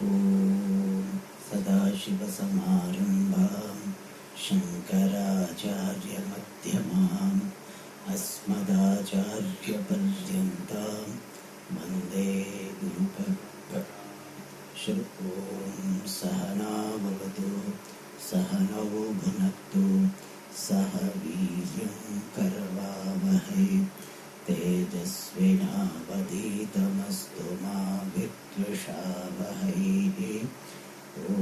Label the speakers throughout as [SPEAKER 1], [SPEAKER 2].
[SPEAKER 1] ॐ सदाशिवसमारम्भां शङ्कराचार्यमध्यमाम् अस्मदाचार्यपर्यन्तां वन्दे गुरुपरम्पराम्। ॐ सहना भवतु सहनौ भुनक्तु सह वीर्यं करवावहै तेजस्विनावधीतमस्तु मा विद्विषावहै। ॐ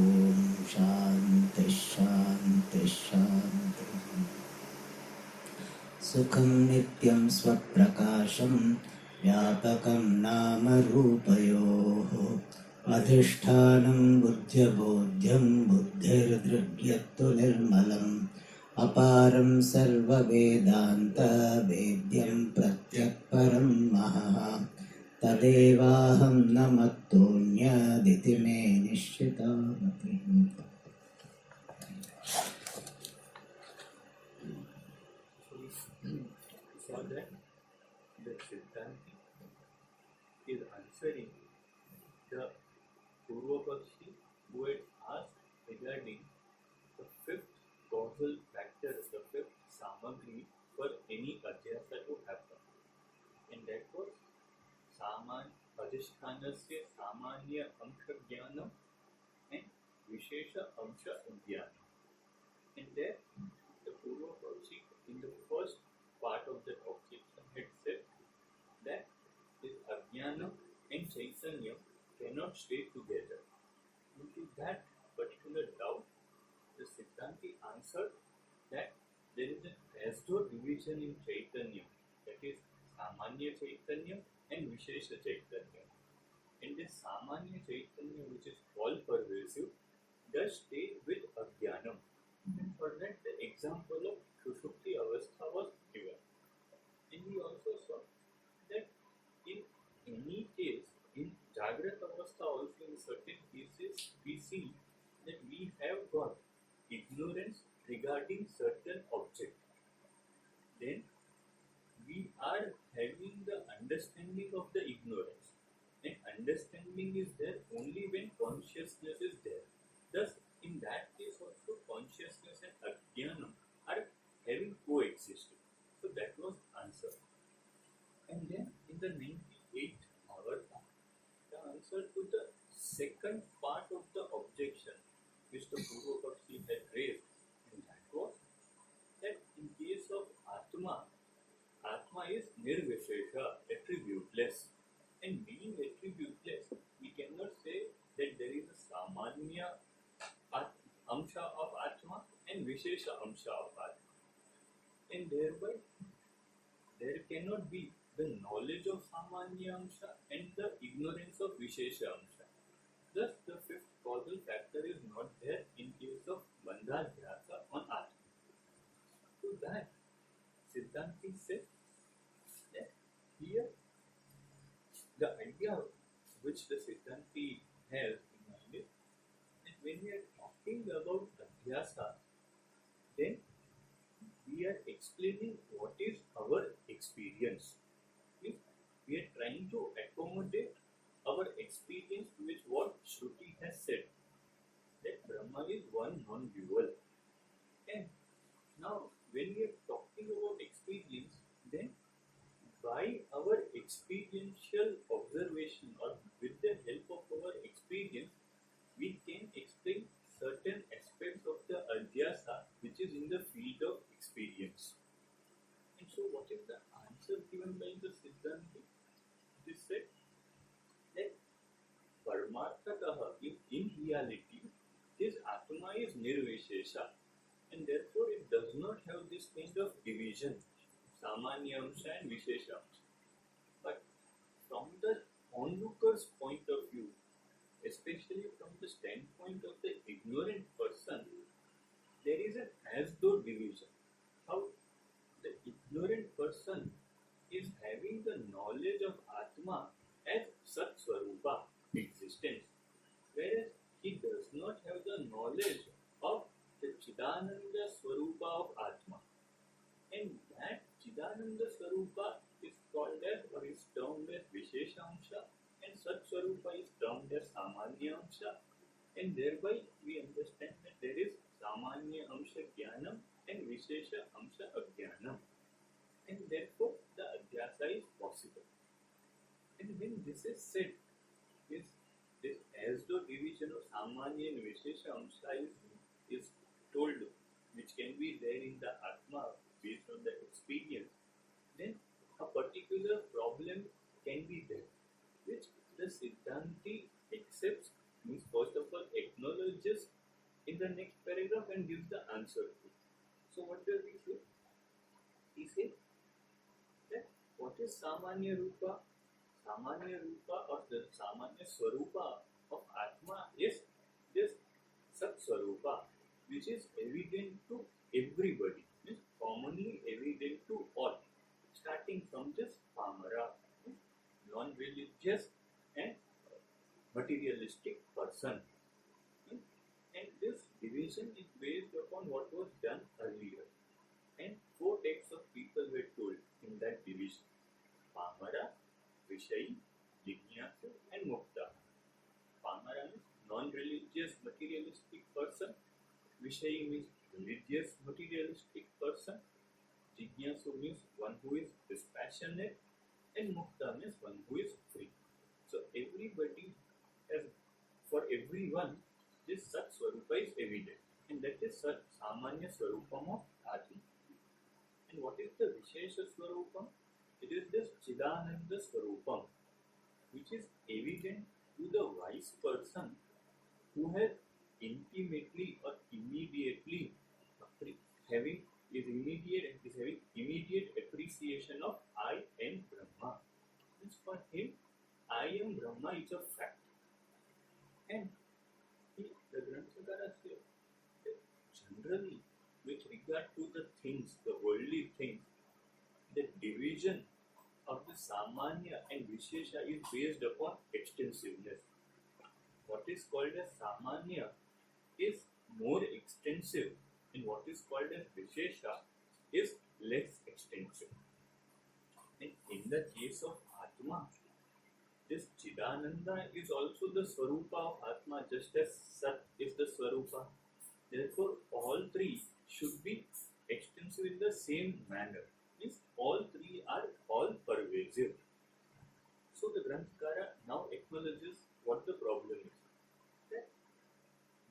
[SPEAKER 1] शान्तिः शान्तिः शान्तिः। सुखं नित्यं स्वप्रकाशं व्यापकं नाम रूपयोः अधिष्ठानं बुद्ध्यबोध्यं बुद्धिर्दृग्यत्तु निर्मलम् अपारं सर्ववेदान्तवेद्यं प्रत्यक्परं महः तदेवाहं न मत्तोऽन्यदिति मे निश्चिता मतिः।
[SPEAKER 2] So that the Siddhanti is answering the Purvapakshi who had asked regarding the fifth causal factor, the fifth samagri for any adhyasa to happen. And that was Saman Adhishthanasya Samanya Amsha Jnanam and Vishesha Amsha Jnanam. And there the Purvapakshi in the first part of that objection had said that this Ajnanam and Chaitanya cannot stay together. Due to that particular doubt, the Siddhanti answered that there is a as-though division in Chaitanya, that is Samanya Chaitanya and Vishesha Chaitanya. And this Samanya Chaitanya, which is all pervasive, does stay with Ajnanam. And for that, the example of Sushupti Avastha was given. And we also saw that in any case, in Jagrat Avastha also in certain cases, we see that we have got ignorance regarding certain object. Then we are having the understanding of the ignorance. And understanding is there only when consciousness is there. Thus, in that case also consciousness and Ajnanam are having coexisted. So that was answer. And then in the 98th hour, the answer to the second part of the objection which the Purvapakshi had raised, and that was that in case of Atma, Atma is nirvishesha, attributeless. And being attributeless, we cannot say that there is a Samanya Amsha of Atma and Vishesha Amsha of Atma. And thereby, there cannot be the knowledge of Samanya Amsha and the ignorance of Vishesha Amsha. Thus, the fifth causal factor is not there in case of Bandhadhyasa on Atma. So that Siddhanti says that here the idea which the Siddhanti has in mind is that when we are talking about Adhyasa, then we are explaining what is our experience. If we are trying to accommodate our experience with what Shruti has said, that Brahma is one non-dual. And now, when we are talking about experience, then by our experiential observation or with the help of our experience, we can explain certain aspects of the Adhyasa which is in the field of experience. And so, what is the answer given by the Siddhanti? It is said that Paramarthataha, in reality, this Atma is Nirvishesha, and therefore it does not have this kind of division, Samanya Amsha and Vishesha Amsha. But from the onlooker's point of view, especially from the standpoint of the ignorant person, there is an as-though division. How the ignorant person is having the knowledge of Atma as Sat Swarupa, existence, whereas he does not have the knowledge of the Chidananda Swarupa of Atma. And that Chidananda Swarupa is called as or is termed as Vishesha Amsha, and Sat Swarupa is termed the Samanya Amsha, and thereby we understand that there is Samanya Amsha Jnanam and Vishesha Amsha Ajnanam, and therefore the Adhyasa is possible. And when this is said, this, this as though division of Samanya and Vishesha Amsha is told, which can be there in the Atma based on the experience, then a particular problem can be there, which the Siddhanti accepts, means first of all acknowledges in the next paragraph and gives the answer to. So what does he say? He says that what is Samanya Rupa? Samanya Rupa or the Samanya Swarupa of Atma is this Sat Swarupa, which is evident to everybody, means commonly evident to all, starting from this Pamara, non-religious and materialistic person. And this division is based upon what was done earlier. And four types of people were told in that division: Pamara, Vishayi, Jignasu, and Mukta. Pamara means non-religious materialistic person. Vishayi means religious materialistic person. Jignasu means one who is dispassionate, and Mukta means one who is free. So everybody has, for everyone, this Sat Swarupa is evident, and that is Sat Samanya Swarupam of Atma. And what is the Vishesha Swarupam? It is this Chidananda Swarupam, which is evident to the wise person who has intimately or immediately having immediate appreciation of I am Brahma. Means for him, I am Brahma is a fact. And the Granth Sagara says that generally, with regard to the things, the worldly things, the division of the Samanya and Vishesha is based upon extensiveness. What is called as Samanya is more extensive, and what is called as Vishesha is less extensive. And in the case of Atma, this Chidananda is also the Swarupa of Atma, just as Sat is the Swarupa. Therefore, all three should be extensive in the same manner. Means all three are all pervasive. So the Granthkara now acknowledges what the problem is.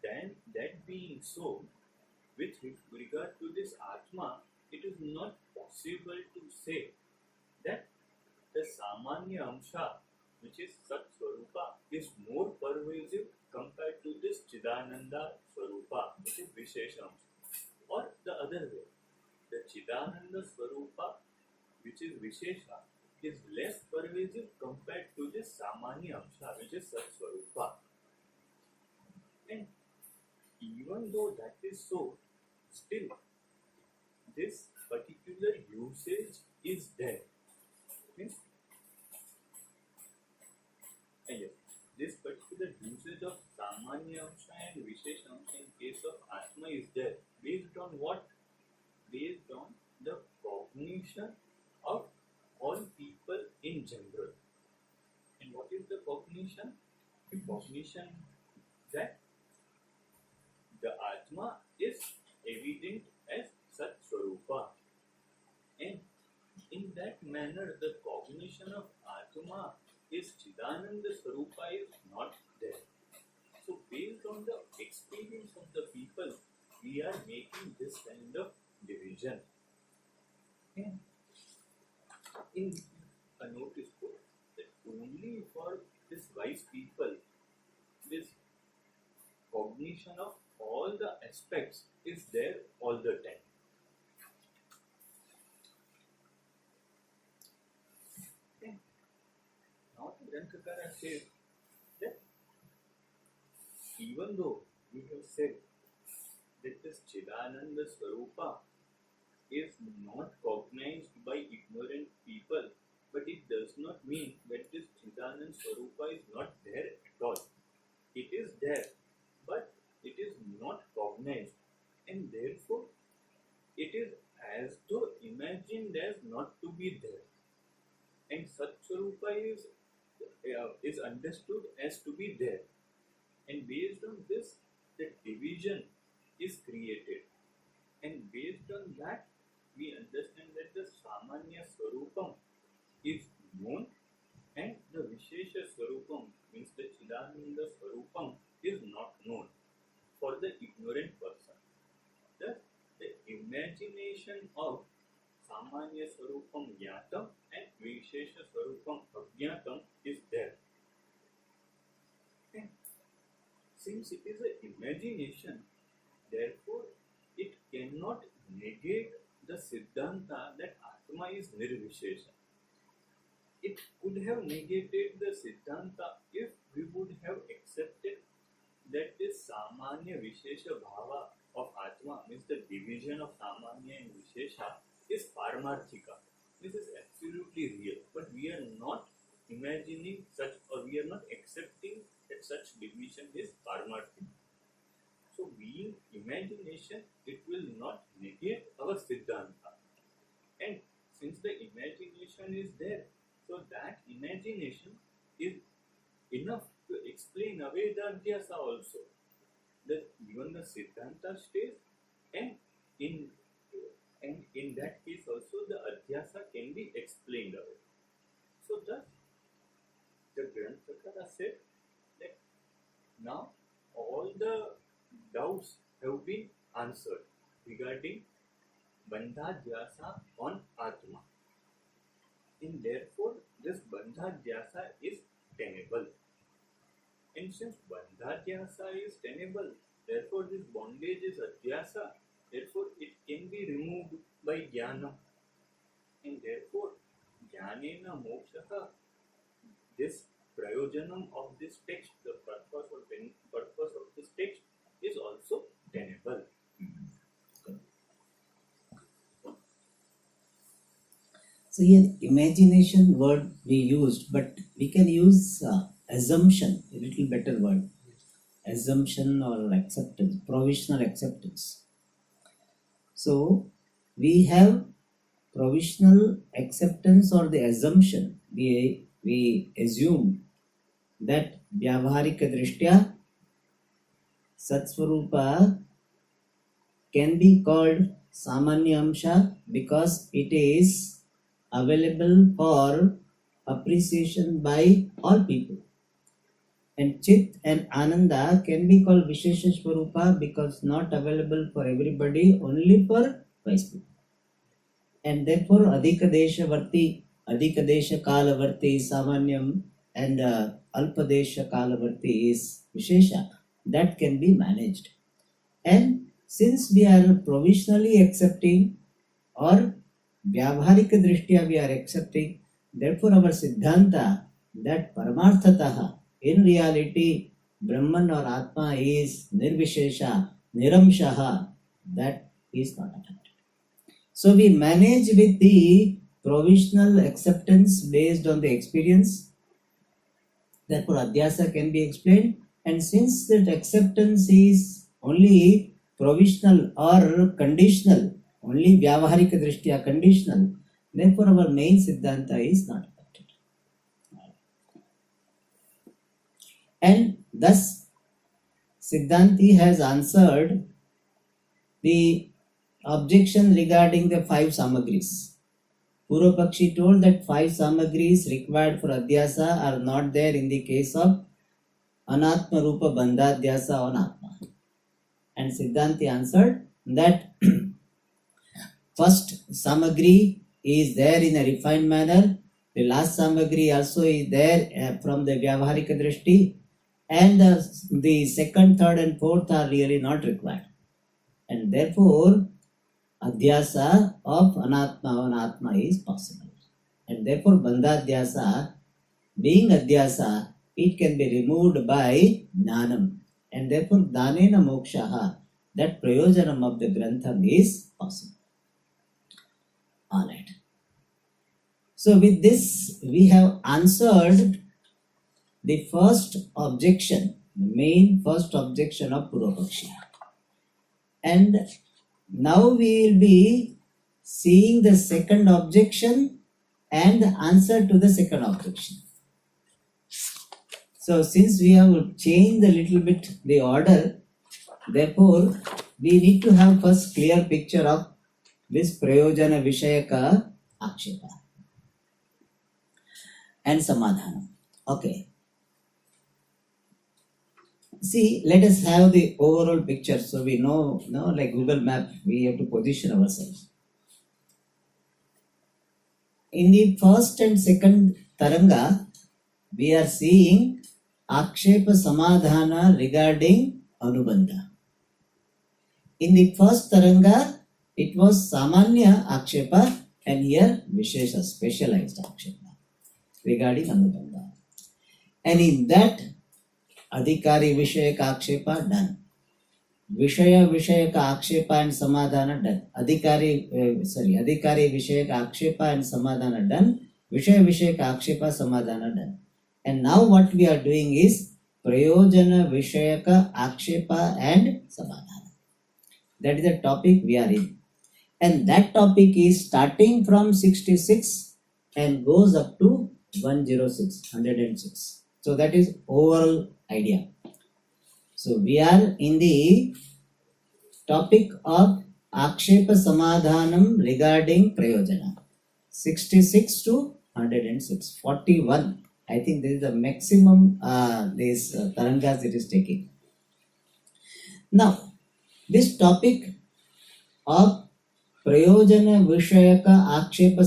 [SPEAKER 2] Then that being so, with regard to this Atma, it is not possible to say that the Samanya Amsha, which is Sat Swarupa, is more pervasive compared to this Chidananda Swarupa, which is Vishesha Amsha. Or the other way, the Chidananda Swarupa, which is Vishesha, is less pervasive compared to this Samanya Amsha, which is Sat Swarupa. And even though that is so, still this particular usage is there. Means, yes, this particular usage of Samanya Amsha and Vishesha Amsha in case of Atma is there. Based on what? Based on the cognition of all people in general. And what is the cognition? The cognition that the Atma is evident as Sat Swarupa. And in that manner, the cognition of Atma is Chidananda Swarupa is not there. So based on the experience of the people, we are making this kind of division. And in a notice book, that only for this wise people, this cognition of all the aspects is there all the time. Okay. Now the Granthakara says that even though we have said that this Chidananda Swarupa is not cognized by ignorant people, but it does not mean that this Chidananda Swarupa is not there at all. It is there, but it is not cognized, and therefore it is as though imagined as not to be there. And Sat Swarupa is is understood as to be there, and based on this, the division is created, and based on that, we understand that the Samanya Swarupam is known and the Vishesha Swarupam, means the Chidananda Swarupam, is not known for the ignorant person. Thus, the imagination of Samanya Swarupam Jnatam and Vishesha Swarupam Ajnatam is there. And since it is an imagination, therefore it cannot negate the Siddhanta that Atma is Nirvishesha. It could have negated the Siddhanta if we would have accepted that this Samanya Vishesha Bhava of Atma, means the division of Samanya and Vishesha, is Paramarthika. This is absolutely real, but we are not imagining such, or we are not accepting that such division is Paramarthika. So, being imagination, it will not negate our Siddhanta. And since the imagination is there, so that imagination is enough to explain away the Adhyasa also. That even the Siddhanta stays, and in that case also the Adhyasa can be explained away. So thus the Granthakara said that now all the doubts have been answered regarding Bandhadhyasa on Atma. And therefore this Bandhadhyasa is tenable. And since Bandhadhyasa is tenable, therefore this bondage is Adhyasa, therefore it can be removed by Jnana. And therefore Jnanena Mokshaha, this prayojanam of this text, the purpose of this text is also tenable.
[SPEAKER 1] So here imagination word we used, but we can use assumption, a little better word. Assumption or acceptance, provisional acceptance. So we have provisional acceptance or the assumption. We assume that Vyavaharika Drishtya Satsvarupa can be called Samanya Amsha because it is available for appreciation by all people. And Chit and Ananda can be called Vishesha Swarupa because not available for everybody, only for wise people. And therefore Adhikadesha Kalavarti Samanyam and Alpadesha Kalavarti is Vishesha. That can be managed. And since we are provisionally accepting or Vyavaharika Drishtya we are accepting, therefore our Siddhanta that Paramarthataha, in reality Brahman or Atma is Nirvishesha, Niramshaha, that is not affected. So we manage with the provisional acceptance based on the experience. Therefore Adhyasa can be explained, and since that acceptance is only provisional or conditional, only Vyavaharika Drishtya conditional, therefore our main Siddhanta is not affected. And thus Siddhanti has answered the objection regarding the 5 samagris. Purvapakshi told that 5 samagris required for Adhyasa are not there in the case of Anatma Rupa Bandhadhyasa on Atma. And Siddhanti answered that first samagri is there in a refined manner, the last samagri also is there from the Vyavaharika Drishti, and the second, third and fourth are really not required. And therefore Adhyasa of Anatma on Atma is possible. And therefore Bandhadhyasa, being Adhyasa, it can be removed by Jnanam. And therefore Dhanena Mokshaha, that prayojanam of the Grantham is possible. Alright. So with this we have answered the first objection, the main first objection of Purvapakshi. And now we will be seeing the second objection and the answer to the second objection. So since we have changed a little bit the order, therefore we need to have first clear picture of this Prayojana Vishayaka Akshepa and Samadhana. Okay. See, let us have the overall picture so we know, like Google Map, we have to position ourselves. In the first and second Taranga, we are seeing Akshepa Samadhana regarding Anubandha. In the first Taranga, it was Samanya Akshepa and here Vishesha, specialized Akshepa regarding Anubandha. And in that, Adhikari Vishayaka Akshepa done. Vishaya Vishayaka Akshepa and Samadhana done. Adhikari Vishayaka Akshepa and Samadhana done. Vishaya Vishayaka Akshepa Samadhana done. And now what we are doing is Prayojana Vishayaka Akshepa and Samadhana. That is the topic we are in. And that topic is starting from 66 and goes up to 106. So that is overall idea. So we are in the topic of Akshepa Samadhanam regarding Prayojana. 66 to 106. 41. I think this is the maximum Tarangas it is taking. Now, this topic of Prayojana Vishayaka Akshepa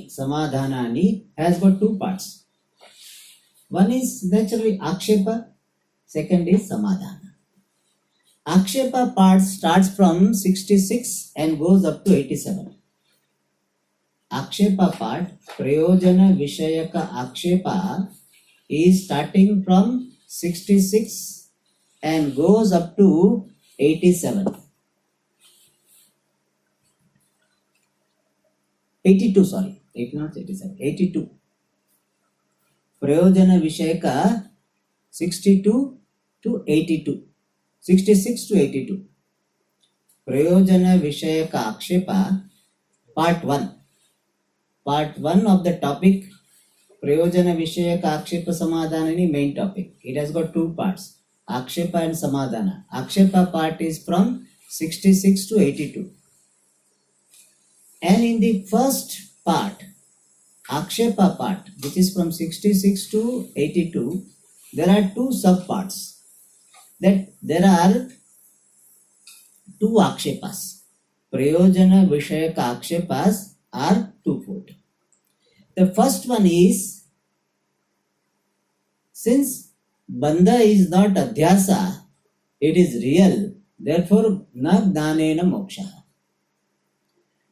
[SPEAKER 1] Samadhanani has got two parts. One is naturally Akshepa, second is Samadhana. Akshepa part starts from 66 and goes up to 87. Akshepa part, Prayojana Vishayaka Akshepa, is starting from 66 and goes up to 87. 82, sorry. 80, not 87. 82. Prayojana Vishayaka 62 to 82. 66 to 82. Prayojana Vishayaka Akshepa part 1. Part 1 of the topic Prayojana Vishayaka Akshepa Samadhanani main topic. It has got two parts. Akshepa and Samadhana. Akshepa part is from 66 to 82. And in the first part, Akshepa part, which is from 66 to 82, there are two subparts. That there are two Akshepas. Prayojana Vishayaka Akshepas are twofold. The first one is, since Bandha is not Adhyasa, it is real, therefore na Gnanena Moksha.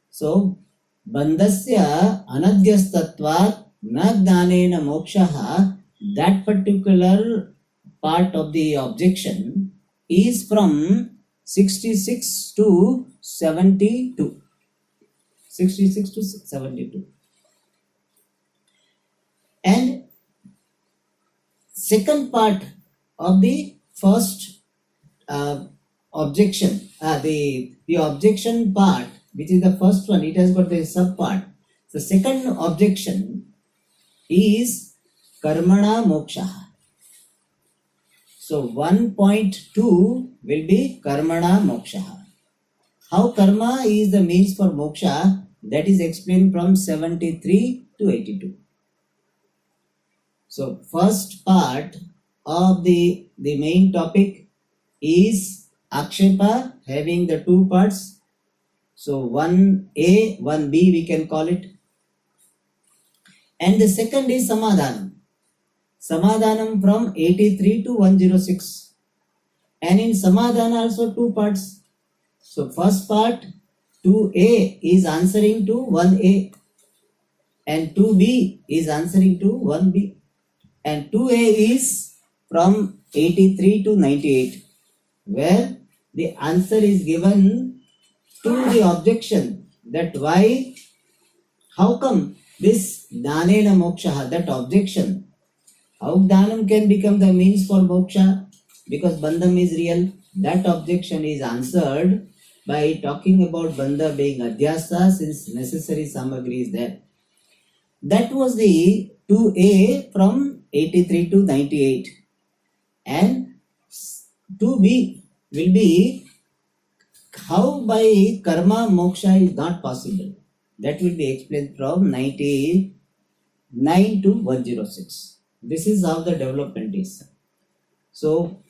[SPEAKER 1] So, Bandhasya Anadhyastatvat na Gnanena Moksha, that particular part of the objection is from 66 to 72. 66 to 72. And second part of the first objection, the objection part, which is the first one, it has got the sub part. The second objection is Karmana Moksha. So 1.2 will be Karmana Moksha. How karma is the means for moksha, that is explained from 73 to 82. So first part of the main topic is Akshepa, having the two parts. So 1A, 1B we can call it. And the second is Samadhanam. Samadhanam from 83 to 106. And in Samadhana also two parts. So first part, 2A is answering to 1A. And 2B is answering to 1B. And 2A is from 83 to 98, where the answer is given to the objection that why, how come this Dhanena Moksha, that objection, how Dhanam can become the means for moksha because Bandham is real, that objection is answered by talking about Bandha being Adhyasa since necessary samagri is there. That was the 2A from 83 to 98. And 2b will be how by karma moksha is not possible. That will be explained from 99 to 106. This is how the development is. So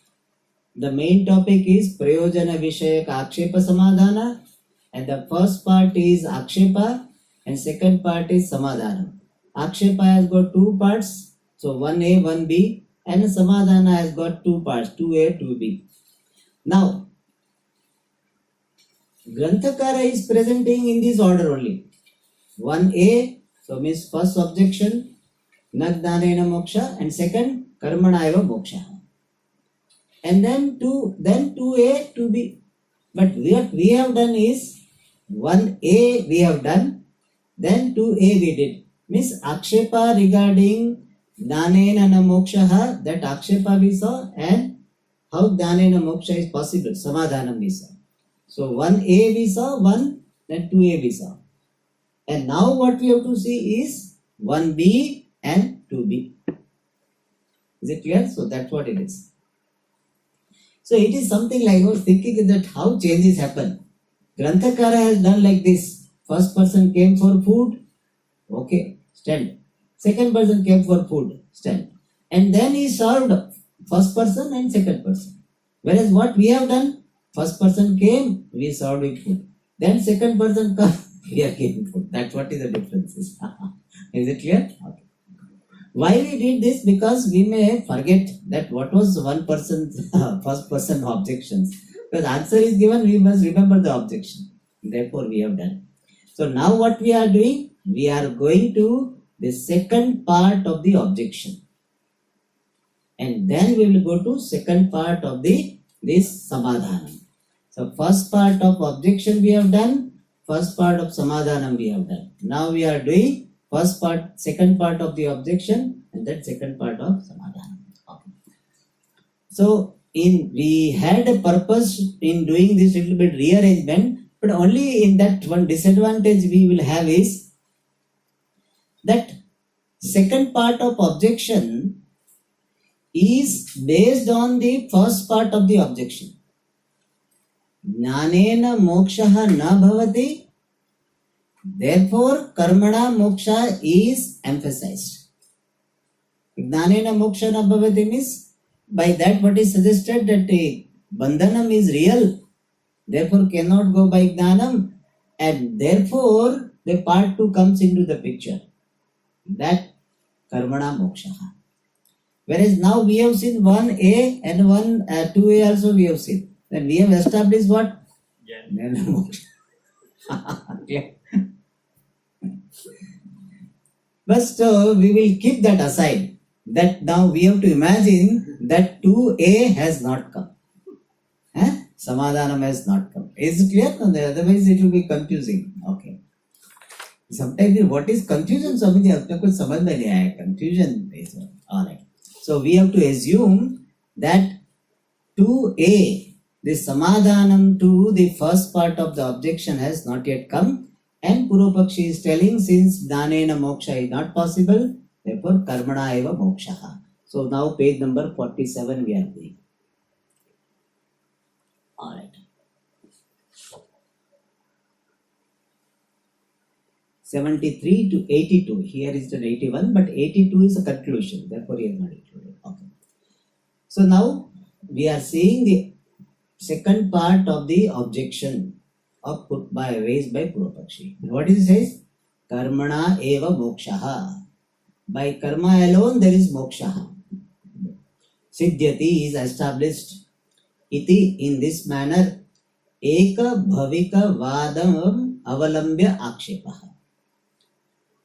[SPEAKER 1] the main topic is Prayojana Vishayaka Akshepa Samadhana, and the first part is Akshepa and second part is Samadhana. Akshepa has got two parts, so 1A, 1B, and Samadhana has got two parts, 2A, 2B. Now, Granthakara is presenting in this order only. 1A, so means first objection, Nagdanena Moksha, and second, Karmana Eva Moksha. And then 2A, 2B. But what we have done is 1A we have done, then 2A we did. Means Akshepa regarding Dhanena na Moksha, that Akshepa we saw, and how Dhanena Moksha is possible, Samadhanam we saw. So 1A we saw, then 2A we saw. And now what we have to see is 1B and 2B. Is it clear? So that's what it is. So it is something like I was thinking that how changes happen. Granthakara has done like this. First person came for food, okay, stand. Second person came for food, stand. And then he served first person and second person. Whereas what we have done, first person came, we served with food. Then second person come, we are giving food. That's what is the difference. Is it clear? Okay. Why we did this? Because we may forget that what was one person's first person objections. Because answer is given, we must remember the objection. Therefore, we have done. So now what we are doing? We are going to the second part of the objection. And then we will go to second part of this samadhana. So first part of objection we have done, first part of samadhana we have done. Now we are doing first part, second part of the objection, and then second part of samadhana. Okay. So we had a purpose in doing this little bit rearrangement, but only in that one disadvantage we will have is that second part of objection is based on the first part of the objection. Jnanena moksha na bhavati, therefore karmana moksha is emphasized. Jnanena moksha na bhavati means by that what is suggested that bandhanam is real, therefore cannot go by jnanam, and therefore the part 2 comes into the picture, that karmana moksha. Whereas now we have seen 1A and 2A also we have seen. Then we have established what? Jnana moksha. Okay. But we will keep that aside. That now we have to imagine that 2A has not come. Samadhanam has not come. Is it clear? Otherwise it will be confusing. Okay. Sometimes what is confusion? Swamiji, apne kuch samajh mein nahi aaya. Confusion is alright. So we have to assume that 2A, the samadhanam to the first part of the objection has not yet come, and Purvapakshi is telling since Dhanena moksha is not possible, therefore karmana eva moksha. So now page number 47 we are doing. Alright. 73 to 82. Here is the 81, but 82 is a conclusion. Therefore, he is not included. Okay. So now we are seeing the second part of the objection raised by Purvapakshi. What is it says? Karmana eva moksha. By karma alone there is moksha. Siddhyati is established. Iti in this manner. Eka bhavika vadam avalambya akshepaha.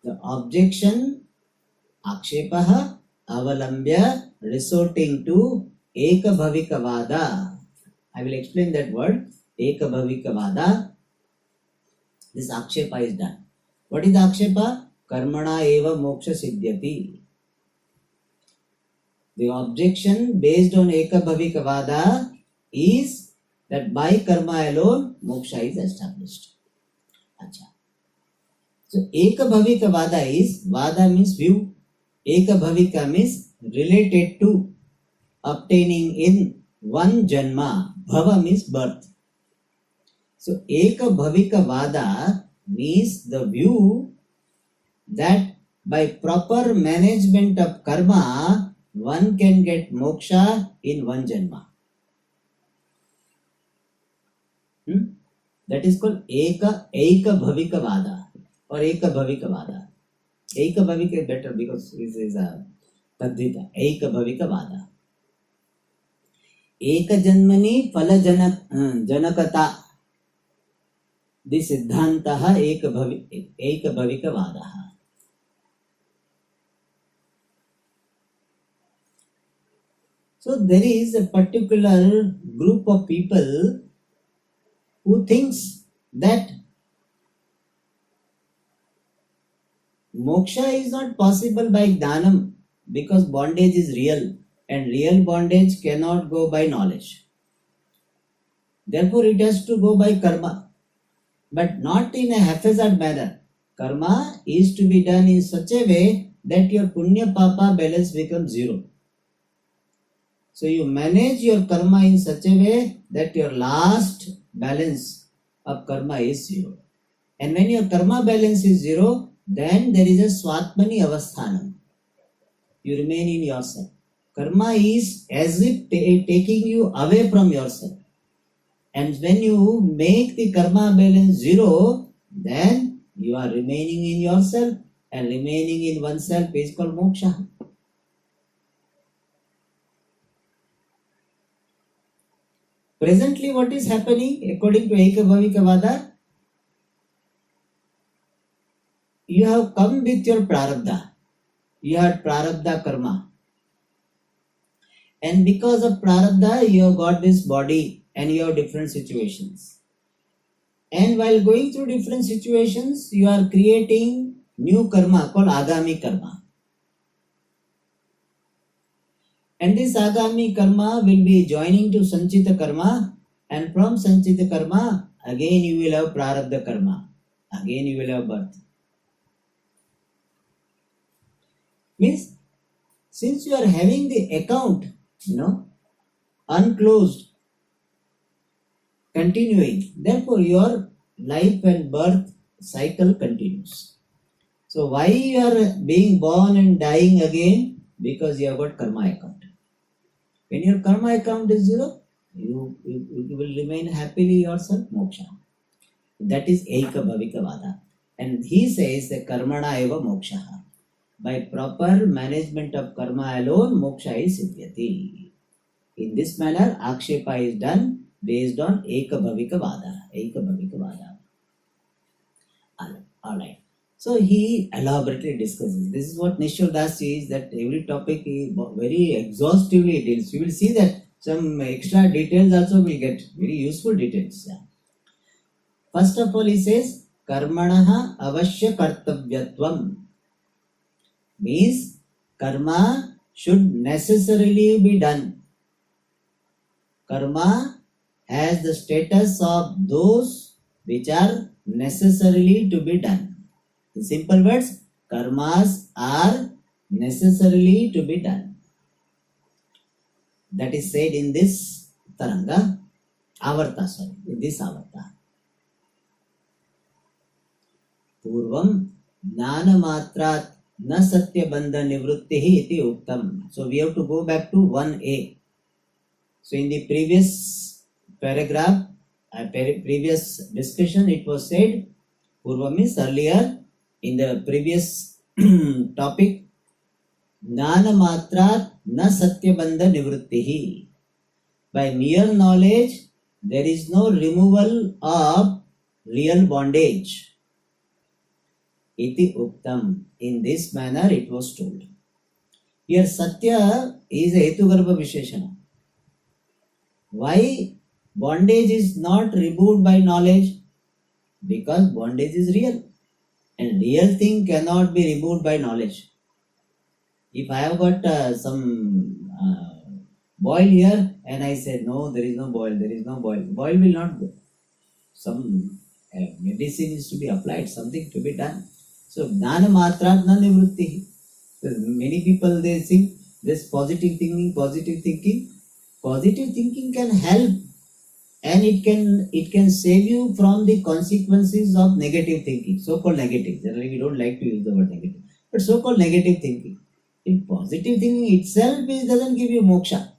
[SPEAKER 1] The objection, akshepaha, avalambya, resorting to eka bhavika vada. I will explain that word, eka bhavika vada. This akshepa is done. What is the akshepa? Karmana eva moksha siddhyati. The objection based on eka bhavika vada is that by karma alone, moksha is established. Achha. So, Eka Bhavika Vada is, Vada means view, Eka Bhavika means related to obtaining in one janma. Bhava means birth. So Eka Bhavika Vada means the view that by proper management of karma, one can get moksha in one janma. That is called Eka Bhavika Vada or Eka Bhavika Vada. Eka Bhavika is better because this is a Tadvita. Eka Bhavika Vada. Eka Janmani Phala Janakata. This Siddhantaha Eka Bhavika Vada. So there is a particular group of people who thinks that moksha is not possible by dhanam because bondage is real and real bondage cannot go by knowledge. Therefore it has to go by karma, but not in a haphazard manner. Karma is to be done in such a way that your punya papa balance becomes zero. So you manage your karma in such a way that your last balance of karma is zero. And when your karma balance is zero, then there is a swatmani avasthanam. You remain in yourself. Karma is as if taking you away from yourself. And when you make the karma balance zero, then you are remaining in yourself, and remaining in oneself is called moksha. Presently, what is happening according to Eka Bhavika Vada? You have come with your prarabdha. You had prarabdha karma. And because of prarabdha, you have got this body and you have different situations. And while going through different situations, you are creating new karma called agami karma. And this agami karma will be joining to sanchita karma, and from sanchita karma, again you will have prarabdha karma. Again you will have birth. Means, since you are having the account, unclosed, continuing, therefore your life and birth cycle continues. So why you are being born and dying again? Because you have got karma account. When your karma account is zero, you will remain happily yourself, moksha. That is Eka Bhavika Vada. And he says that karmana eva moksha. By proper management of karma alone, moksha is siddhyati. In this manner, akshepa is done based on Eka Bhavika Vada. Eka Bhavika Vada. Alright. So he elaborately discusses. This is what Nishchal Das says, that every topic he very exhaustively deals. You will see that some extra details also will get, very useful details. First of all, he says, Karmanaha avashya kartavyatvam. Means karma should necessarily be done. Karma has the status of those which are necessarily to be done. In simple words, karmas are necessarily to be done. That is said in this Taranga, in this Avarta. Purvam Jnana Matrat Na Satya Bandha Nivrittihi iti Uktam. So we have to go back to 1a. So in the previous paragraph, previous discussion, it was said, Purvam means earlier, in the previous topic, Jnana Matrat Na Satya Bandha Nivrittihi. By mere knowledge, there is no removal of real bondage. Iti Uktam. In this manner it was told. Here Satya is a Hetugarbha Visheshana. Why bondage is not removed by knowledge? Because bondage is real. And real thing cannot be removed by knowledge. If I have got some boil here and I said, no, there is no boil, boil will not go. Some medicine is to be applied, something to be done. So, Jnana Matrat Na Nivritti. Many people they think this positive thinking, positive thinking can help, and it can save you from the consequences of negative thinking, so-called negative. Generally, we don't like to use the word negative, but so-called negative thinking. If positive thinking itself doesn't give you moksha.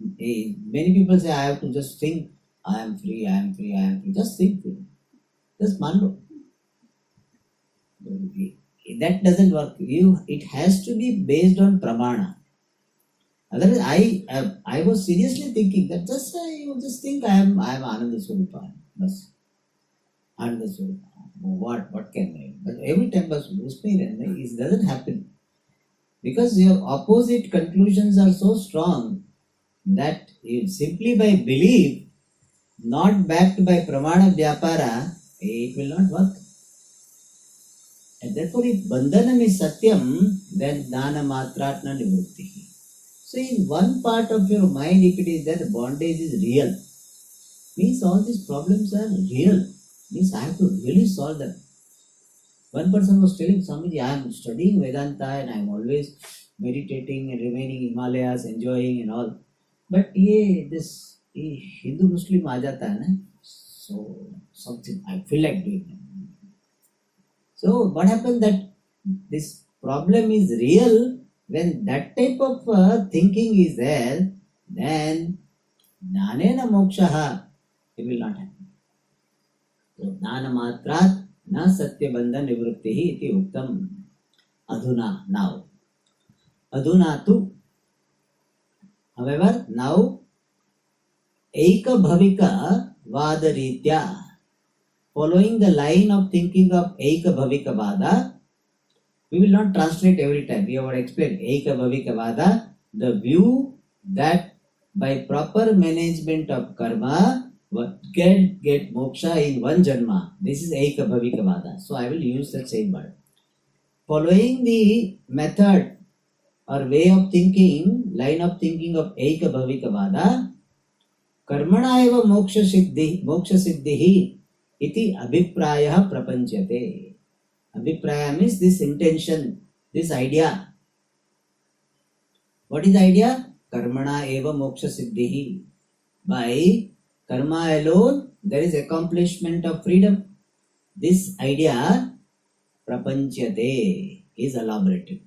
[SPEAKER 1] Many people say, I have to just think, I am free, I am free, I am free. Just think free. Just mando. That doesn't work. It has to be based on pramana. Otherwise, I was seriously thinking that you just think I am Ananda Swarupa. Bas. Ananda Swarupa. What can I? But every time it doesn't happen. Because your opposite conclusions are so strong that simply by belief, not backed by pramana vyapara, it will not work. And therefore, if bandhanam is satyam, then dana matratna nivrutti. So, in one part of your mind, if it is that bondage is real, means all these problems are real, means I have to really solve them. One person was telling Swamiji, I am studying Vedanta and I am always meditating and remaining in Himalayas, enjoying and all. But this Hindu Muslim aa jata hai na, so something I feel like doing. So what happened that this problem is real when that type of thinking is there, then jnanena mokshaha, it will not happen. So jnana matrat na satya bandha nivrittihi iti uktam. Adhuna, now. Adhuna tu, however, now Eka Bhavika Vadaritya, following the line of thinking of Eka Bhavika Vada, we will not translate every time. We have explained Eka Bhavika Vada, the view that by proper management of karma, one can get moksha in one janma. This is Eka Bhavika Vada. So I will use that same word. Following the method or way of thinking, line of thinking of Eka Bhavika Vada, कर्मणा एव मोक्ष सिद्धि इति अभिप्रायः प्रपंचते. Abhipraya means this intention, this idea. What is the idea? Karmana eva moksha siddhihi. By karma alone, there is accomplishment of freedom. This idea, prapanchate, is elaborated.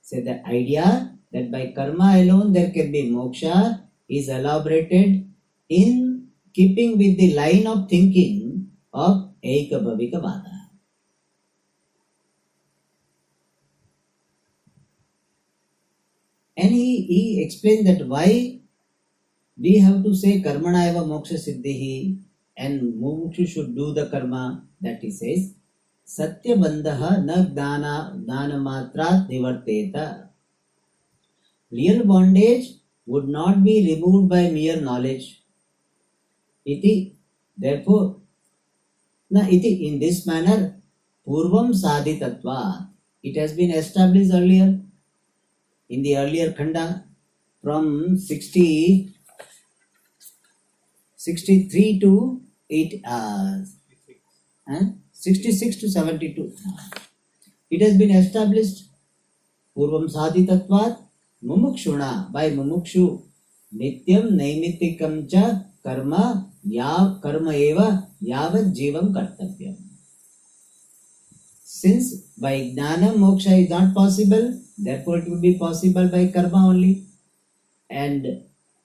[SPEAKER 1] So the idea that by karma alone there can be moksha is elaborated in keeping with the line of thinking of Eka Bhavika Vada. And he explained that why we have to say karmana eva moksha siddhihi and mukshu should do the karma, that he says satya bandhaha na dana matrat nivarteta. Real bondage would not be removed by mere knowledge. Iti, therefore, iti, in this manner, purvam sadhitatva, it has been established earlier, in the earlier khanda, from 63 to 66 to 72. It has been established, purvam sadhitatvat, mumukshuna, by mumukshu, nityam naimittikam cha karma eva yavat jivam kartavyam. Since by jnana moksha is not possible, therefore it will be possible by karma only. And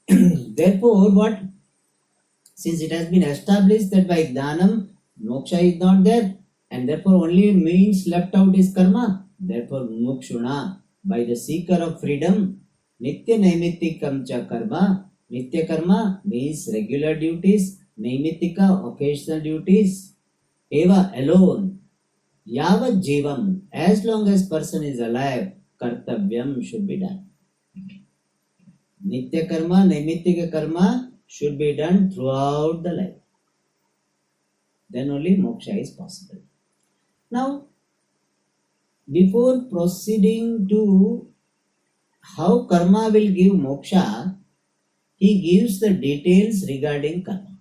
[SPEAKER 1] therefore what? Since it has been established that by jnanam moksha is not there, and therefore only means left out is karma, therefore mukshuna, by the seeker of freedom, nitya naimittikam cha karma. Nitya karma means regular duties, naimittika occasional duties, eva alone, yavat jivam, as long as person is alive, kartavyam should be done. Nitya karma, naimittika karma should be done throughout the life. Then only moksha is possible. Now, before proceeding to how karma will give moksha, he gives the details regarding karma.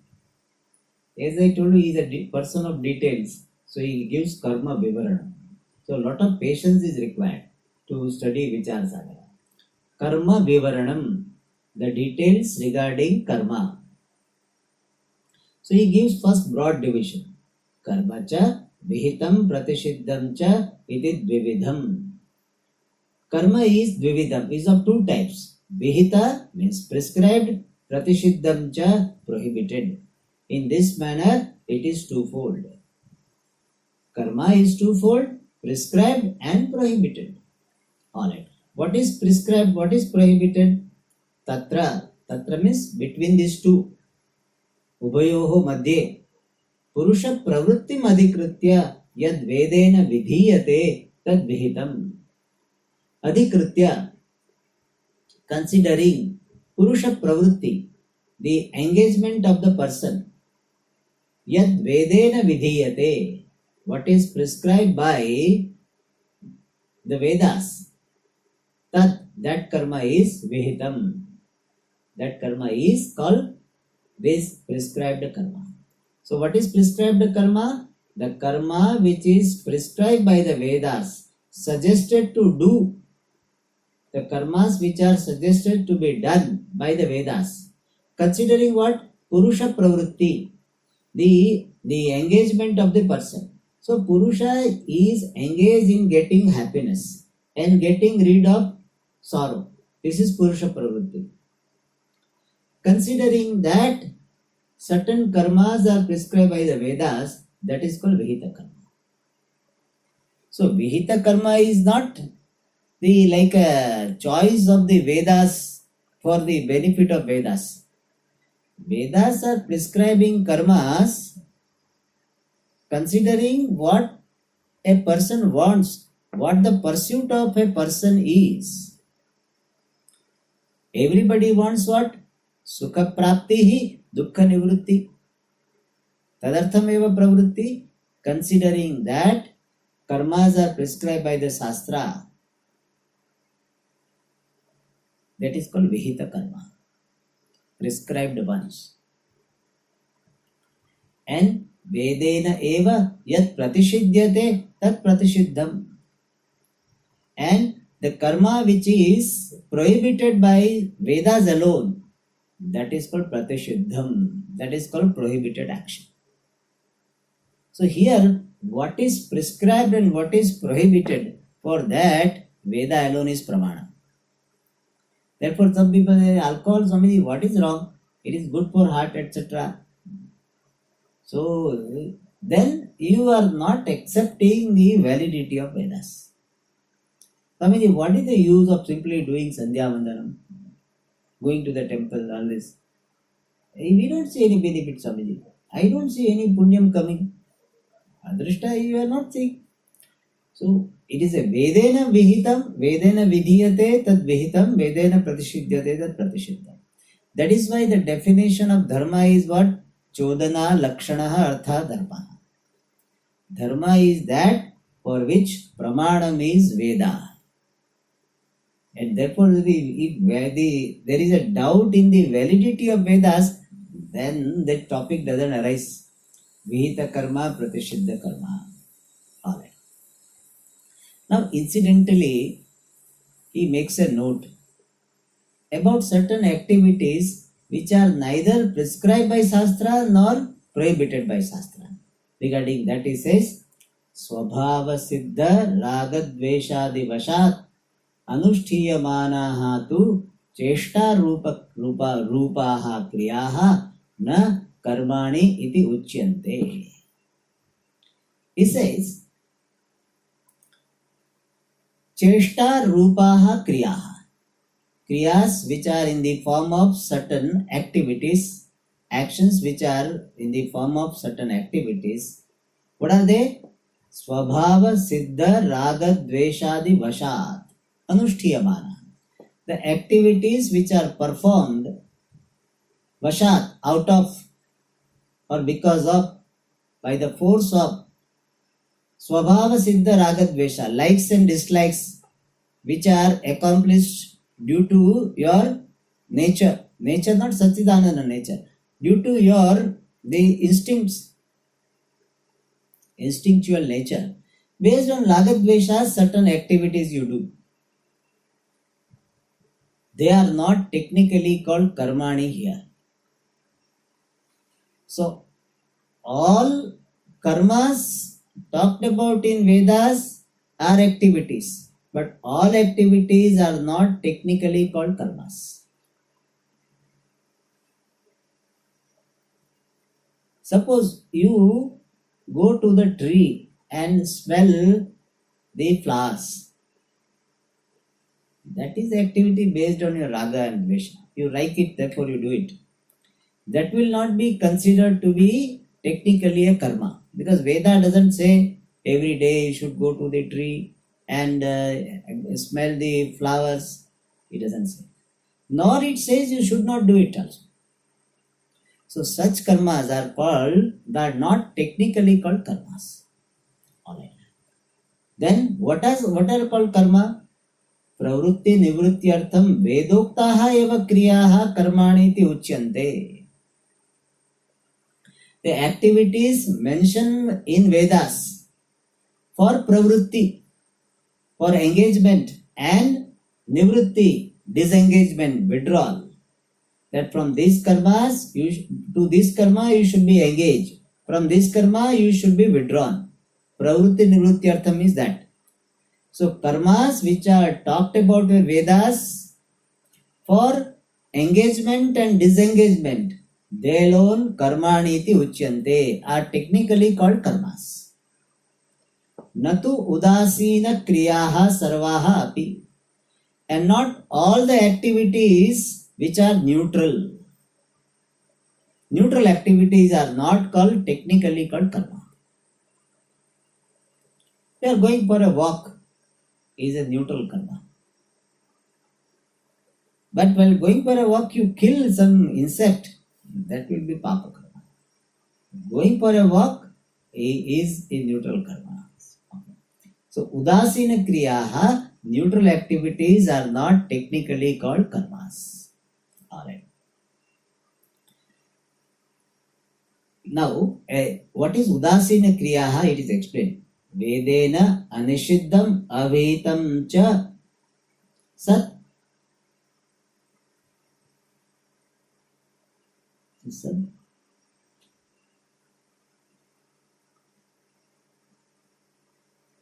[SPEAKER 1] As I told you, he is a person of details. So he gives karma vivarana. So a lot of patience is required to study Vichara Sagara. Karma Vivaranam, the details regarding karma. So he gives first broad division. Karma cha vihitam pratishiddham cha iti dvividham. Karma is dvividham, is of two types. Vihita means prescribed, pratishiddham cha prohibited. In this manner, it is twofold. Karma is twofold, prescribed and prohibited. Alright. What is prescribed? What is prohibited? Tatra. Tatra means between these two. Ubayoho madhye. Purusha pravrittim adhikritya yad vedena vidhiyate tad vihitam. Adhikritya, considering Purusha pravritti, the engagement of the person. Yad vedena vidhiyate, what is prescribed by the Vedas. That karma is vihitam. That karma is called this prescribed karma. So what is prescribed karma? The karma which is prescribed by the Vedas, suggested to do. The karmas which are suggested to be done by the Vedas. Considering what? Purusha pravritti, the engagement of the person. So Purusha is engaged in getting happiness and getting rid of sorrow. This is Purusha pravritti. Considering that certain karmas are prescribed by the Vedas, that is called Vihita karma. So Vihita karma is not the like a choice of the Vedas for the benefit of Vedas. Vedas are prescribing karmas considering what a person wants, what the pursuit of a person is. Everybody wants what? Sukha prapti hi dukkha nivrutti. Tadarthameva pravrutti. Considering that karmas are prescribed by the Shastra, that is called Vihita karma. Prescribed ones. And Vedena eva yat pratishidyate tat pratishiddham. And the karma which is prohibited by Vedas alone, that is called pratishiddham. That is called prohibited action. So here, what is prescribed and what is prohibited, for that Veda alone is pramana. Therefore, some people say alcohol, Swamiji, what is wrong? It is good for heart, etc. So then you are not accepting the validity of Vedas. Swamiji, what is the use of simply doing Sandhya Vandanam? Going to the temple, all this. We don't see any benefit, Swamiji. I don't see any punyam coming. Adrishta, you are not seeing. So it is a Vedena Vihitam, Vedena Vidhiyate, Tad Vihitam, Vedena Pratishidyate, Tad Pratishiddham. That is why the definition of dharma is what? Chodana Lakshanaha Artha Dharma. Dharma is that for which Pramanam is Veda. And therefore, if there is a doubt in the validity of Vedas, then that topic doesn't arise. Vihita karma, pratishiddha karma. Alright. Now, incidentally, he makes a note about certain activities which are neither prescribed by Shastra nor prohibited by Shastra. Regarding that, he says, Swabhava Siddha Ragadveshadi Vashat Anushthiyamanaha tu Cheshta Rupaha Kriyaha Na Karmani iti Uchyante. He says, Cheshta Rupaha Kriyaha. Kriyas which are in the form of certain activities, actions which are in the form of certain activities. What are they? Swabhava Siddha Raga Dveshadi Vashat Anushthiyamana. The activities which are performed Vashat, out of or because of, by the force of Swabhava Siddha Raga Dvesha, likes and dislikes which are accomplished due to your nature, not Satchidananda nature, due to your the instincts, instinctual nature. Based on Ragadvesha, certain activities you do. they are not technically called karmani here. So all karmas talked about in Vedas are activities, but all activities are not technically called karmas. Suppose you go to the tree and smell the flowers. That is activity based on your raga and dvesha. You like it, therefore you do it. That will not be considered to be technically a karma, because Veda doesn't say every day you should go to the tree and smell the flowers. It doesn't say. Nor it says you should not do it also. So such karmas are called, they are not technically called karmas. Alright. Then what are called karma? प्रवृत्ति निवृत्त्यर्थम वेदोक्ताः एव क्रियाः कर्माणि इति उच्यन्ते. The activities mentioned in Vedas for pravrutti, for engagement, and nivrutti, disengagement, withdrawal. That from these karmas, to this karma you should be engaged. From this karma you should be withdrawn. Pravrutti nivrutti artham is that. So karmas which are talked about in Vedas for engagement and disengagement, they alone karmani iti uchyante, are technically called karmas. Natu udasina kriyaha sarvaha api, and not all the activities which are neutral. Neutral activities are not called technically called karma. You are going for a walk is a neutral karma. But while going for a walk, you kill some insect, that will be papa karma. Going for a walk is a neutral karma. So udasina kriyaha, neutral activities are not technically called karmas. Alright. Now, what is udasina kriyaha? It is explained. Vedena anishiddam avetam cha sat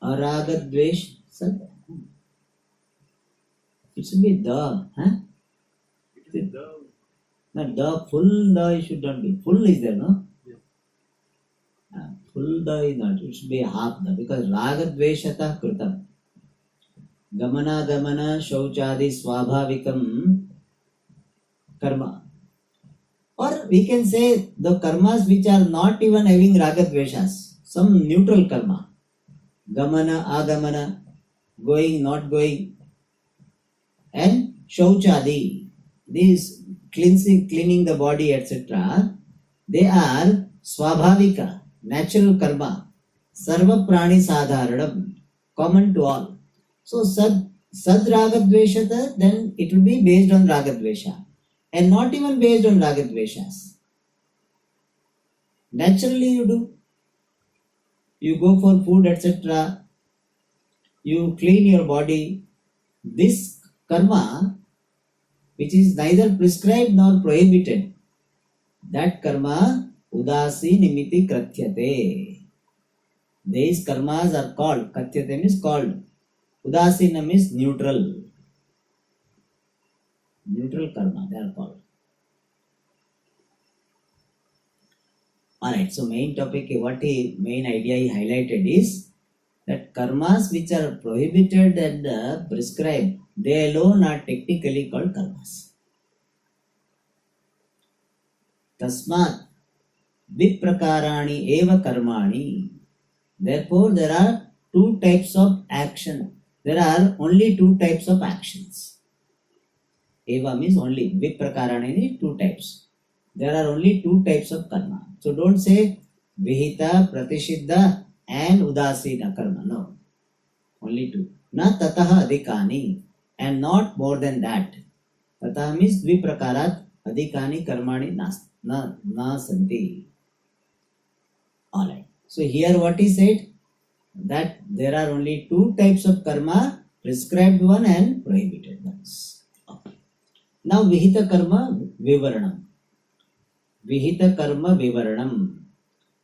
[SPEAKER 1] aragadvesh sat. It should be the, huh?
[SPEAKER 2] It is the.
[SPEAKER 1] Not the, full the should not be. Full is there, no?
[SPEAKER 2] Yes.
[SPEAKER 1] Full the is not. It should be half the, because ragadveshata kritam. Gamana gamana shauchadi swabhavikam karma. Or we can say the karmas which are not even having ragadveshas, some neutral karma. Gamana, agamana, going, not going, and shauchadi, these cleaning the body, etc. They are swabhavika, natural karma, sarva prani sadharanam, common to all. So sad ragadveshata, then it will be based on ragadvesha, and not even based on ragadveshas. Naturally you do. You go for food, etc. You clean your body. This karma, which is neither prescribed nor prohibited, that karma udasi nimiti kratyate. These karmas are called, kratyate means called, udasina means neutral. Neutral karma, they are called. Alright, so main topic, main idea he highlighted is that karmas which are prohibited and prescribed, they alone are technically called karmas. Tasmat viprakarani eva karmani. Therefore, there are two types of action. There are only two types of actions. Eva means only. Viprakarani means two types. There are only two types of karma. So don't say vihita, pratishiddha and udasina karma. No. Only two. Na tataha adhikani, and not more than that. Tataha means viprakarat adhikani karmani na santi. Alright. So here what he said, that there are only two types of karma, prescribed one and prohibited ones. Okay. Now Vihita Karma Vivaranam. Vihita Karma Vivaranam.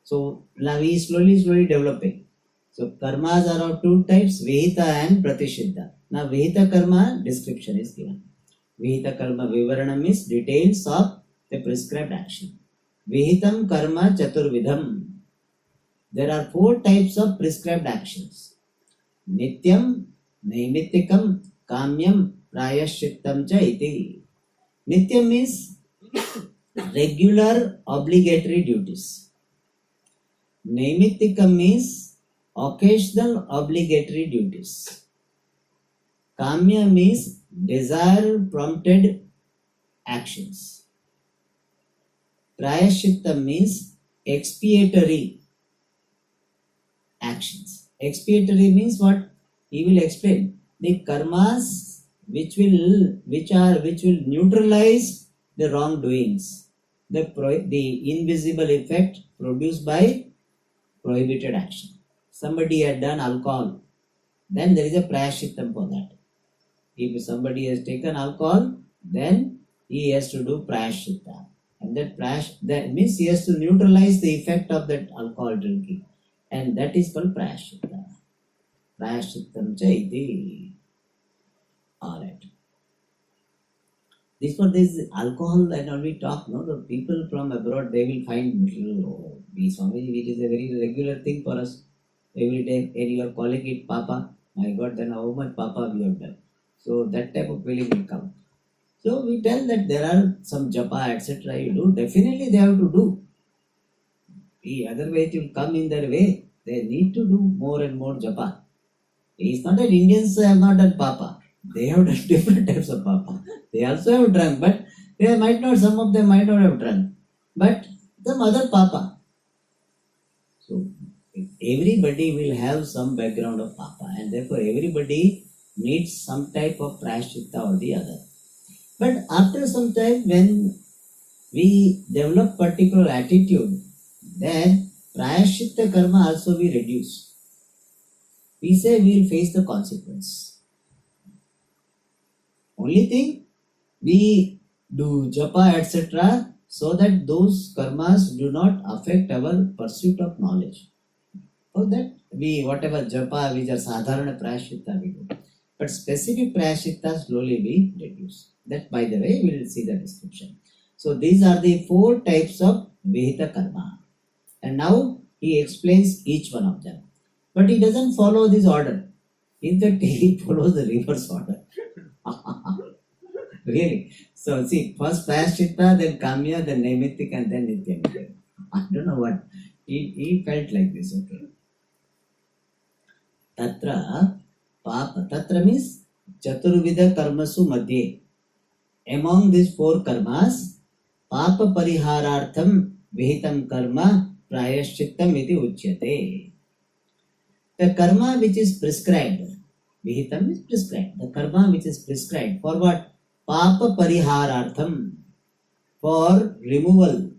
[SPEAKER 1] So now we slowly developing. So karmas are of two types, Vihita and Pratishiddha. Now Vihita Karma description is given. Vihita Karma Vivaranam is details of the prescribed action. Vihitam Karma Chaturvidham. There are four types of prescribed actions. Nityam, Naimittikam, Kamyam, Prayashittam cha iti. Nityam means regular obligatory duties. Naimittikam means occasional obligatory duties. Kamya means desire prompted actions. Prayashittam means expiatory actions. Expiatory means what? He will explain. The karmas which will neutralize the wrongdoings, the invisible effect produced by prohibited action. Somebody had done alcohol, then there is a prayashittam for that. If somebody has taken alcohol, then he has to do prayashitta. And that means he has to neutralize the effect of that alcohol drinking. And that is called prayashitta. Prayashittam cha iti. Alright. This for this alcohol and all we talk, no, the people from abroad, they will find Swamiji, which is a very regular thing for us. Every day, and you are calling it Papa. My God, then how much Papa we have done. So that type of feeling will come. So we tell that there are some japa, etc. You do. Definitely they have to do. Otherwise it will come in their way. They need to do more and more japa. It's not that Indians have not done Papa. They have done different types of Papa. They also have drunk, but some of them might not have drunk. But some other Papa. So everybody will have some background of Papa, and therefore everybody needs some type of prayashitta or the other. But after some time, when we develop particular attitude, then prayashitta karma also we reduce. We say we will face the consequence. Only thing, we do japa, etc., so that those karmas do not affect our pursuit of knowledge. So that we, whatever japa, which are sadharana prayashitta, we do. But specific prayashitta slowly we reduce. That, by the way, we will see the description. So these are the four types of Vihita karma. And now he explains each one of them. But he doesn't follow this order. In fact, he follows the reverse order. Really. So see, first prayashitta, then kamya, then naimittik, and then nityam. I don't know what. He felt like this, okay. Tatra Papa. Tatra means Chaturvida karmasu madhye. Among these four karmas, Papa pariharartham vihitam karma prayashchittam iti uchyate. The karma which is prescribed, vihitam is prescribed. The karma which is prescribed for what? Papa pariharartham, for removal,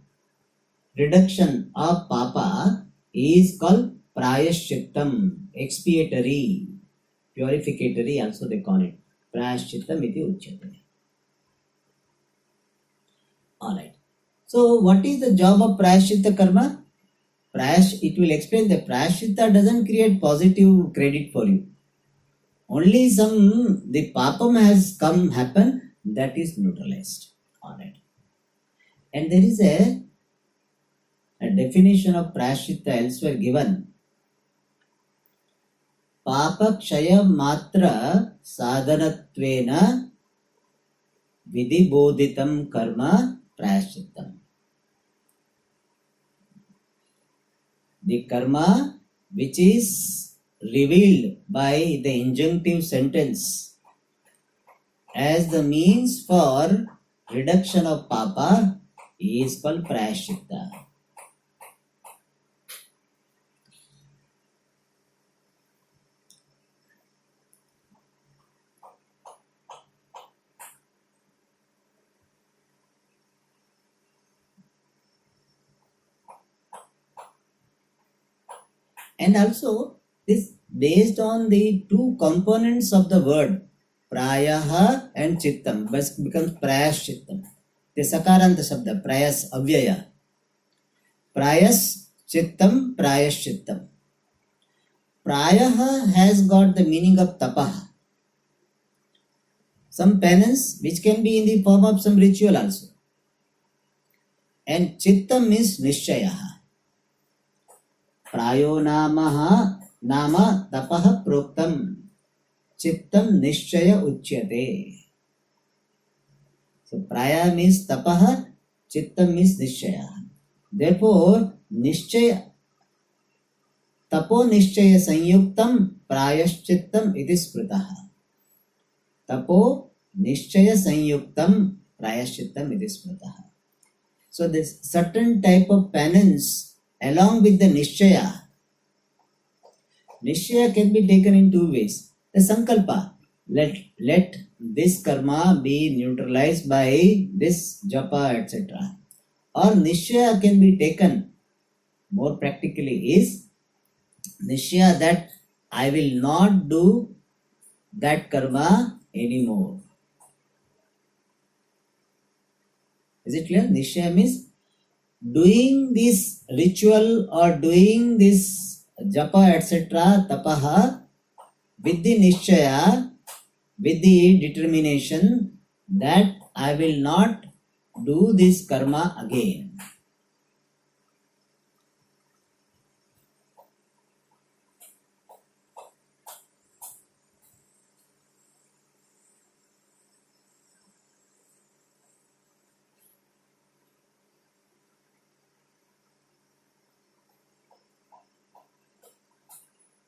[SPEAKER 1] reduction of Papa, is called prayashchittam, expiatory, purificatory also they call it. Prayashchittam iti uchyate. Alright. So what is the job of prayashchitta karma? It will explain that prayashchitta doesn't create positive credit for you. Only the papam has happen, that is neutralized. Alright. And there is a definition of prayashchitta elsewhere given. Papa kshaya matra sadhanatvena vidibodhitam karma prayashchittam. The karma which is revealed by the injunctive sentence as the means for reduction of Papa is called prayashchitta. And also, this based on the two components of the word, Prayaha and Chittam becomes Prayas Chittam. The Sakaranta Shabda, Prayas Avyaya. Prayas Chittam, Prayas Chittam. Prayaha has got the meaning of Tapaha. Some penance which can be in the form of some ritual also. And Chittam means Nishchayaha. Prayo Namaha Nama Tapaha Proktam. Chittam Nishchaya Uchyate. So Praya means Tapaha, Chittam means Nishchaya. Therefore, Nishchaya, Tapo Nishchaya Sanyuktam Prayashchittam iti Spritaha. Tapo Nishchaya Sanyuktam Prayashchittam iti Spritaha. So this certain type of penance along with the Nishchaya. Nishchaya can be taken in two ways. The Sankalpa, let this karma be neutralized by this japa, etc. Or Nishchaya can be taken more practically is Nishchaya that I will not do that karma anymore. Is it clear? Nishchaya means doing this ritual or doing this japa, etc., tapaha with the Nishchaya, with the determination that I will not do this karma again.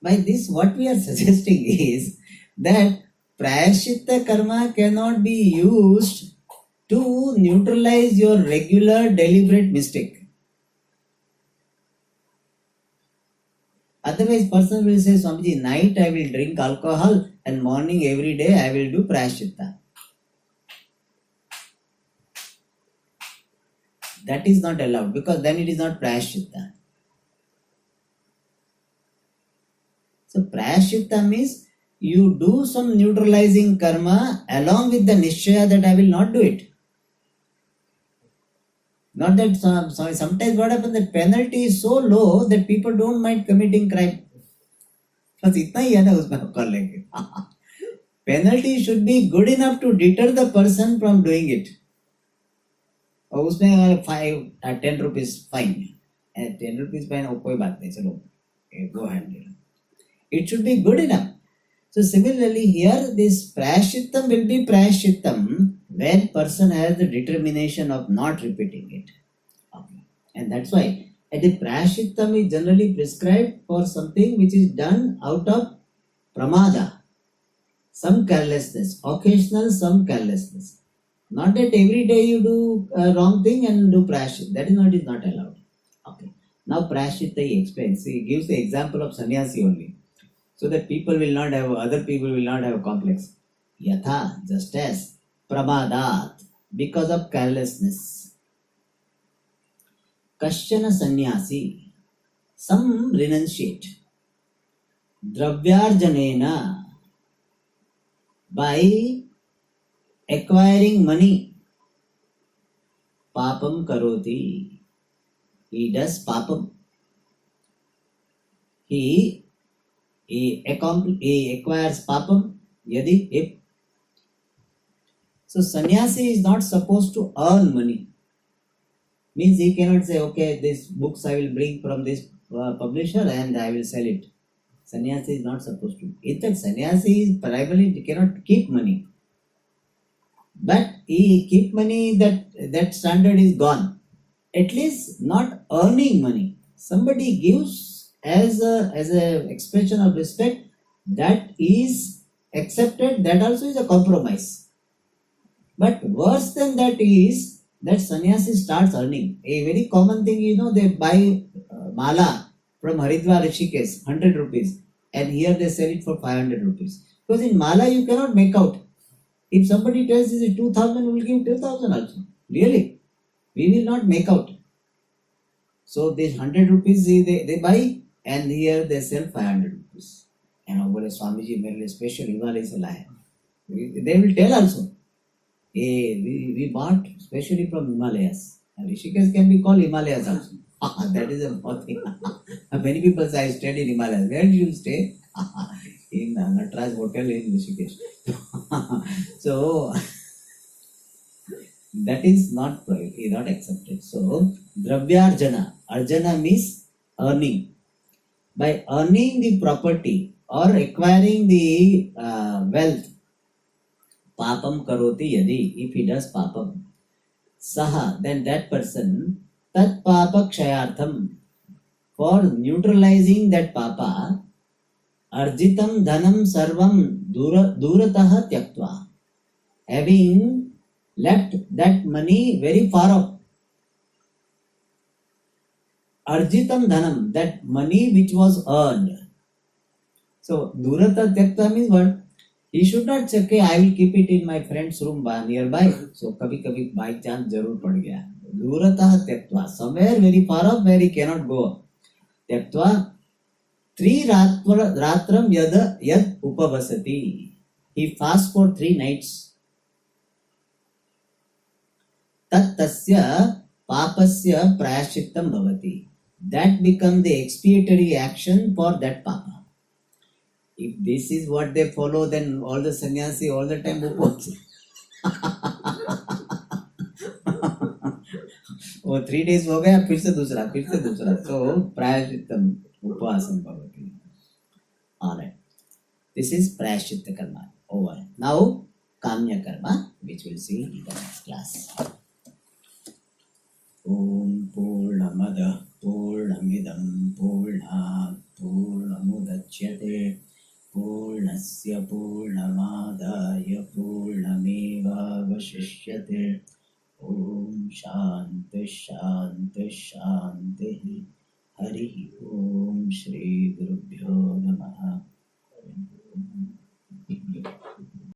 [SPEAKER 1] By this, what we are suggesting is that prayaschitta karma cannot be used to neutralize your regular deliberate mistake. Otherwise, person will say, Swamiji, night I will drink alcohol and morning every day I will do prayaschitta. That is not allowed because then it is not prayaschitta. So prayaschitta means you do some neutralizing karma along with the nishchaya that I will not do it. Not that sometimes what happens, the penalty is so low that people don't mind committing crime. बस इतना ही है ना, उसमें हम कर लेंगे. Penalty should be good enough to deter the person from doing it. और उसमें अगर 10 rupees fine, 10 rupees fine और कोई बात नहीं, चलो go ahead. It should be good enough. So similarly here this prayashchittam will be prayashchittam when person has the determination of not repeating it. Okay. And that's why the prayashchittam is generally prescribed for something which is done out of pramada, some carelessness, occasional some carelessness. Not that every day you do a wrong thing and do prayashchittam. That is not allowed. Okay. Now prayashchitta he explains. He gives the example of sannyasi only. So that other people will not have complex. Yatha, just as pramadat, because of carelessness. Kasyana sannyasi, some renunciate. Dravyarjanena, by acquiring money. Papam karoti, he does papam. He acquires papam yadi if. So sannyasi is not supposed to earn money. Means he cannot say, okay, these books I will bring from this publisher and I will sell it. Sannyasi is not supposed to. In fact, sannyasi is primarily cannot keep money. But he keep money, that standard is gone. At least not earning money. Somebody gives as a expression of respect, that is accepted, that also is a compromise. But worse than that is that sannyasi starts earning. A very common thing, they buy mala from Haridwar Rishikesh, 100 rupees, and here they sell it for 500 rupees. Because in mala you cannot make out. If somebody tells this is 2000, we will give 2000 also. Really? We will not make out. So this 100 rupees they buy, and here they sell 500 rupees. बोले स्वामी जी मेरे लिए special Himalaya से लाए. They will tell also. Hey, we bought especially from Himalayas. And Rishikesh can be called Himalayas also. That is a more thing. Many people say I stayed in Himalayas. Where did you stay? In Natraj Hotel in Rishikesh. So that is not accepted. So Dravyarjana. Arjana means earning. By earning the property or acquiring the wealth, papam karoti yadi, if he does papam, saha, then that person, tat papa kshayartham, for neutralizing that papa, arjitam dhanam sarvam durataha tyaktva, having left that money very far off. Arjitam dhanam, that money which was earned. So, durata tyakta means what? He should not say, okay, I will keep it in my friend's room nearby. So, kabhi by chance jarur pad gaya. Durata tyaktva, somewhere very far off where he cannot go. Tyaktva, three ratram yad upavasati. He fasts for 3 nights. Tat tasya papasya prayashittam bhavati. That becomes the expiatory action for that papa. If this is what they follow, then all the sannyasi all the time upvas. वो 3 days हो गया फिर से दूसरा so प्रायश्चित्तम उपवासम भवति. Alright, this is prayashchitta karma over. Now kamya karma, which we'll see in the next class. Om Purnamada Purnamidam Purnat Purnamudachyate Purnasya Purnamadaya Purnameva Vashishyate. Om Shanti Shanti Shanti. Hari Om Shri Gurubhyo Namaha.